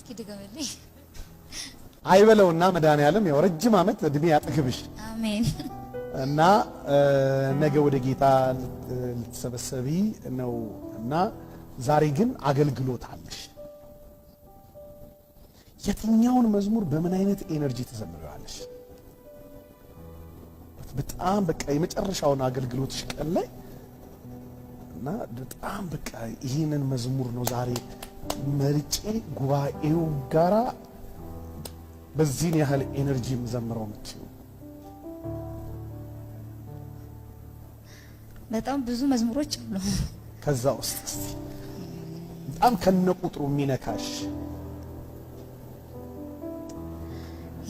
እስኪ ድገምልኝ። አይበለውና መድኃኒዓለም ያው ረጅም ዓመት እድሜ ያጥግብሽ። አሜን። እና ነገ ወደ ጌታ ልትሰበሰቢ ነው እና ዛሬ ግን አገልግሎት አለሽ። የትኛውን መዝሙር በምን አይነት ኤነርጂ ተዘምሪዋለሽ? በጣም በቃ የመጨረሻውን አገልግሎትሽ ቀን ላይ እና በጣም በቃ ይህንን መዝሙር ነው ዛሬ መርጬ ጉባኤው ጋራ በዚህን ያህል ኤነርጂ የምዘምረው የምትይው? በጣም ብዙ መዝሙሮች አሉ። ከዛ ውስጥ እስቲ በጣም ከነቁጥሩ የሚነካሽ?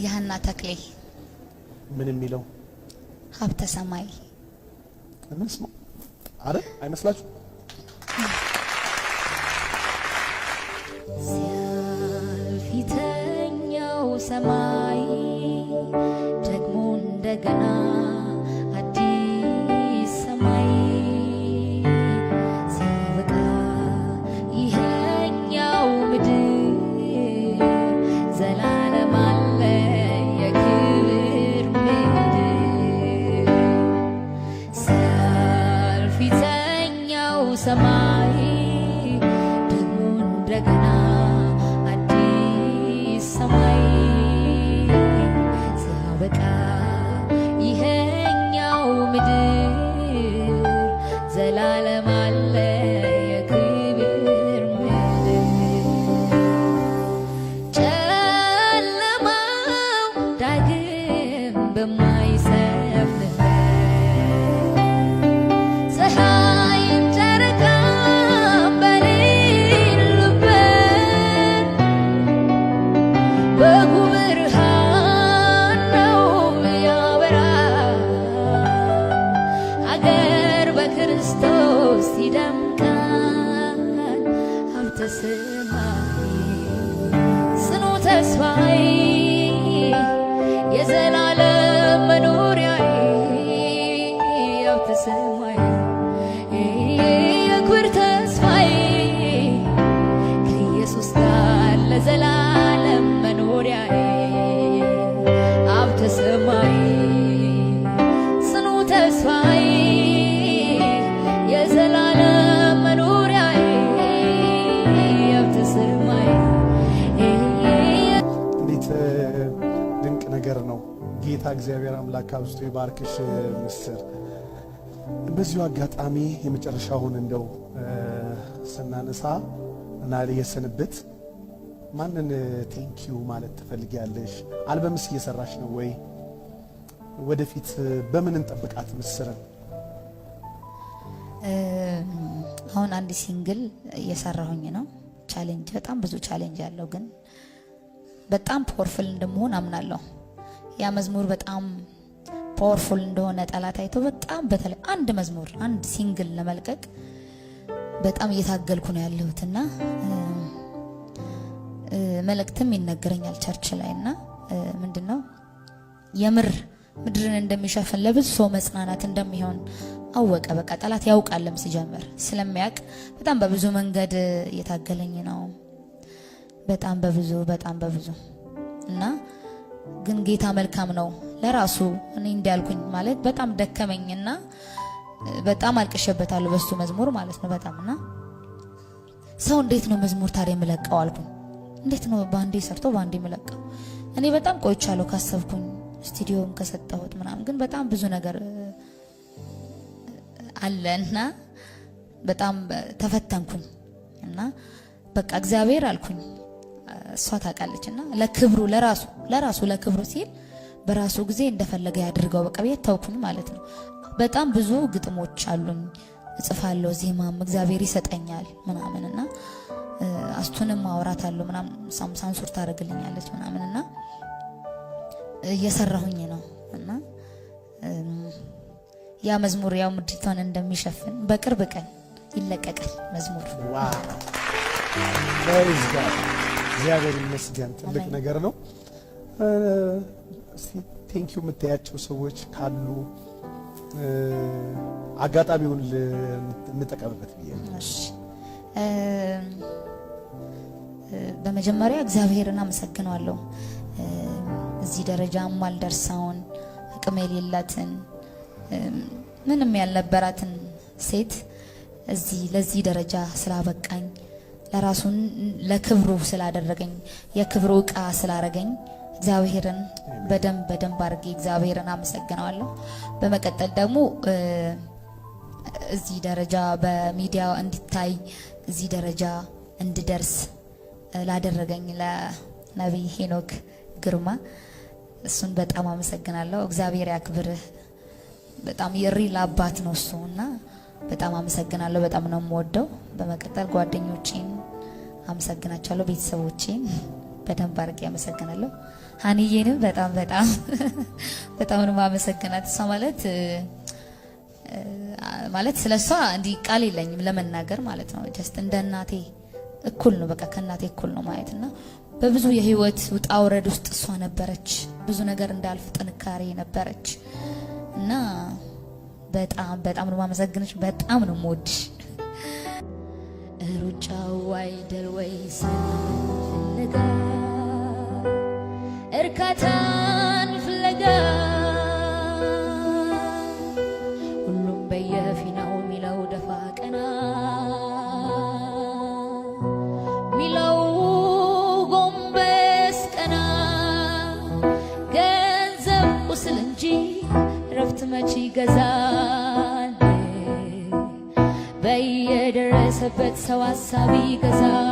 የሃና ተክሌ ምን የሚለው? ሀብተ ሰማይ እንስማ አረ አይመስላችሁ? ሲያልፊተኛው ሰማይ ደግሞ እንደገና አዲስ ሰማይ ሲያበቃ ይሄኛው ምድር ዘላለም አለ የክብር ምድር ሲያልፊተኛው ሰማይ ደግሞ እንደገና አዲስ ሰማይ ሲያበቃ ይሄኛው ምድር ዘላለም አለ የክብር ምድር ጨለማው ዳግም በማይሰፍንበት ፀሐይም ጨረቃም በሌሉበት በጉ ብርሃን ነው ያበራል። ሀገር በክርስቶስ ይደምቃል። ሀብተ ሰማይ ጽኑ ተስፋዬ የዘላለም መኖሪያዬ ሀብተ ሰማይ የክብር ተስፋዬ ከኢየሱስ ጋር ለዘላለም መኖሪያዬ ሀብተ ሰማይ ጽኑ ተስፋዬ የዘላለም መኖሪያዬ ሀብተ ሰማይ። እንዴት ድንቅ ነገር ነው! ጌታ እግዚአብሔር አምላክ አብዝቶ ይባርክሽ ምስር። በዚሁ አጋጣሚ የመጨረሻውን እንደው ስናነሳ እና የሰንበት ማንን ቴንኪዩ ማለት ትፈልጊያለሽ? አልበምስ እየሰራሽ ነው ወይ? ወደፊት በምን እንጠብቃት ምስርን? አሁን አንድ ሲንግል እየሰራሁኝ ነው። ቻሌንጅ በጣም ብዙ ቻሌንጅ ያለው ግን በጣም ፓወርፉል እንደመሆን አምናለሁ። ያ መዝሙር በጣም ፓወርፉል እንደሆነ ጠላት አይቶ በጣም በተለይ አንድ መዝሙር አንድ ሲንግል ለመልቀቅ በጣም እየታገልኩ ነው ያለሁትና መልእክትም ይነገረኛል ቸርች ላይና ምንድነው የምር ምድርን እንደሚሸፍን ለብዙ ሰው መጽናናት እንደሚሆን አወቀ። በቃ ጠላት ያውቃልም ሲጀምር ስለሚያውቅ በጣም በብዙ መንገድ እየታገለኝ ነው። በጣም በብዙ እና ግን ጌታ መልካም ነው ለራሱ። እኔ እንዲያልኩኝ ማለት በጣም ደከመኝና በጣም አልቅሼበታለሁ በሱ መዝሙር ማለት ነው በጣምና ሰው እንዴት ነው መዝሙር ታዲያ የምለቀው አልኩኝ። እንዴት ነው ባንዴ ሰርቶ ባንዴ የምለቀው? እኔ በጣም ቆይቻለሁ ካሰብኩኝ ስቱዲዮም ከሰጠሁት ምናምን ግን በጣም ብዙ ነገር አለና በጣም ተፈተንኩኝ እና በቃ እግዚአብሔር አልኩኝ እሷ ታውቃለችና ለክብሩ ለራሱ ለክብሩ ሲል በራሱ ጊዜ እንደፈለገ ያድርገው በቃ ቤት ተውኩኝ ማለት ነው። በጣም ብዙ ግጥሞች አሉኝ እጽፋለሁ፣ ዜማም እግዚአብሔር ይሰጠኛል ምናምንና አስቱንም ማውራታለሁ ምናምን ሳንሱር ታደርግልኛለች ምናምንና እየሰራሁኝ ነው እና ያ መዝሙር ያው ምድሪቷን እንደሚሸፍን በቅርብ ቀን ይለቀቃል መዝሙር። ዋው ፕሬዝ ጋድ እግዚአብሔር ይመስገን። ትልቅ ነገር ነው። እስቲ ቴንኪዩ የምታያቸው ሰዎች ካሉ አጋጣሚውን እንጠቀምበት ብዬ ነው። በመጀመሪያ እግዚአብሔርን አመሰግናለሁ። እዚህ ደረጃ ማልደርሳውን አቅም የሌላትን ምንም ያልነበራትን ሴት ለዚህ ደረጃ ስላበቃኝ ለራሱን ለክብሩ ስላደረገኝ የክብሩ ዕቃ ስላረገኝ እግዚአብሔርን በደንብ አድርጌ እግዚአብሔርን አመሰግናለሁ። በመቀጠል ደግሞ እዚህ ደረጃ በሚዲያ እንዲታይ እዚህ ደረጃ እንድደርስ ላደረገኝ ለነቢይ ሄኖክ ግርማ እሱን በጣም አመሰግናለሁ። እግዚአብሔር ያክብርህ። በጣም የሪል አባት ነው እሱና በጣም አመሰግናለሁ። በጣም ነው የምወደው። በመቀጠል ጓደኞቼን አመሰግናቸዋለሁ። ቤተሰቦቼን በደንብ አድርጌ አመሰግናለሁ። ሀኒዬንም በጣም ነው ማመሰግናት። እሷ ማለት ስለሷ እንዲህ ቃል የለኝም ለመናገር ማለት ነው። ጀስት እንደ እናቴ እኩል ነው፣ በቃ ከእናቴ እኩል ነው ማየትና በብዙ የህይወት ውጣ ውረድ ውስጥ እሷ ነበረች። ብዙ ነገር እንዳልፍ ጥንካሬ ነበረች እና በጣም ነው ማመሰግንሽ። በጣም ነው የምወድሽ። ሩጫው አይደል ወይ ፍለጋ እርካታን ፍለጋ ሁሉም በየፊናው ሚለው ደፋ ቀና ሚለው ጎንበስ ቀና ገንዘብ ቁስል እንጂ ረፍት መች ይገዛል? በየደረሰበት ሰው ሀሳብ ይገዛል።